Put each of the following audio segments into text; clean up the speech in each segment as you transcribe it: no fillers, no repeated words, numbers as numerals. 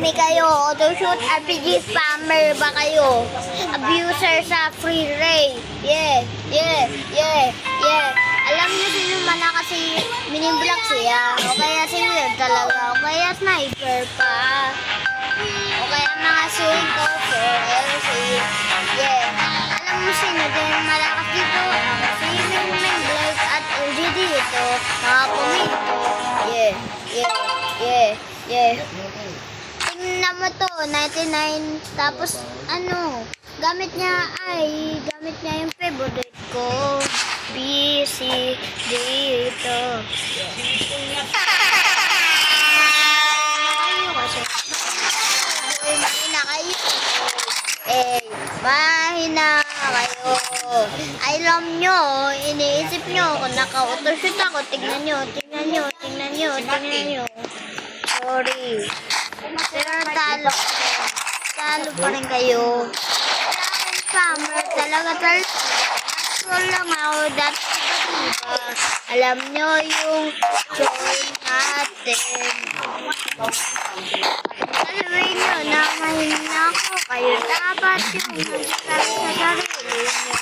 spammy kayo. Autoshoot RPG spammer ba kayo? Abuser sa free ray. Yeah. Alam niyo sino man na kasi miniblock siya. O kaya single talaga. O kaya sniper pa. O kaya mga Silcofer. Yeah. Alam mo sino din malakas dito. Si Ming Black at LG dito. Mga pumito. Yeah. Tingnan mo to, 99. Tapos, gamit niya yung favorite ko. BC dito. Ayaw kasi. Mahina kayo. Mahina kayo. Alam nyo, iniisip nyo, kung naka-autoshoot ako, tingnan nyo. Sorry. Pero talo pa rin kayo. Spammer talaga. Natural lang ako. Dati diba? Alam nyo yung join natin. Sabihin nyo na mahina ako. Kayo dapat yung nagsasabi sa sarili nyo.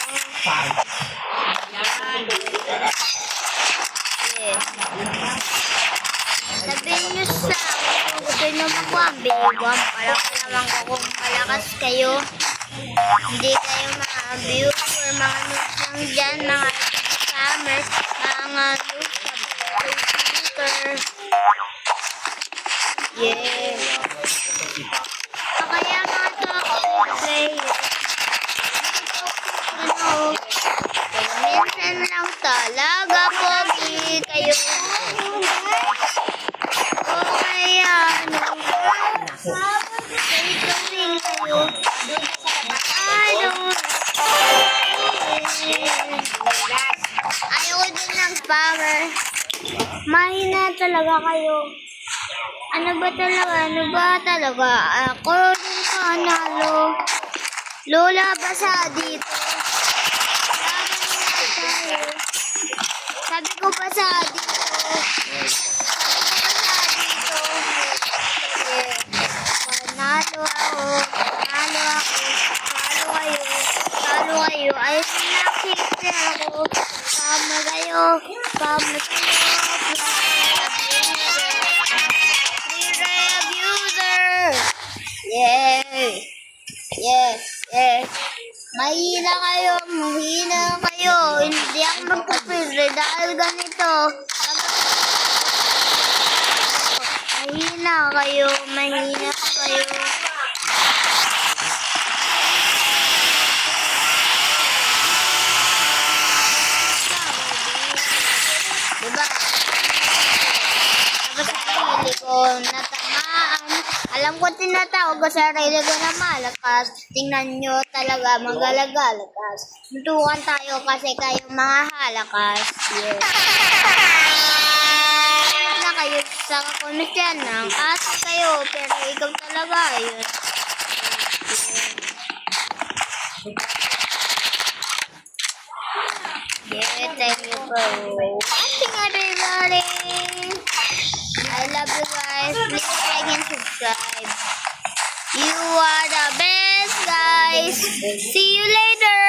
Sabihin nyo sa akin kung gusto nyo mag-1v1 para naman ko kung malakas kayo. Hindi kayo ma-abuse or mga noobs lang dyan, mga scammers, mga noobs sa computer. Yeah. So, kaya mga toxic players, minsan lang talaga pogi kayo. O kaya, ganito kayo. Ayoko din ng spammer. Mahina talaga kayo. Ano ba talaga? Ako din panalo. Lola basa dito. Sabi ko basa dito. Panalo ako. Talo kayo. Ay, nakikita ako. Kama kayo. Free abuser. Yeah. Mahina kayo. Hindi ako magpapilre dahil ganito. Mahina kayo. Diba? Tapos sa sarili ko, natamaan. Alam ko tinatawag ko sa sarili ko na malakas. Tingnan nyo talaga, magalagalakas. Tuntukan tayo kasi kayong mga halakas. Yeah. Na kayo sa kakomisyan ng asa kayo, pero ikaw talaga yun. Yeah, thank you for watching everybody. I love you guys. Please like and subscribe. You are the best guys. See you later.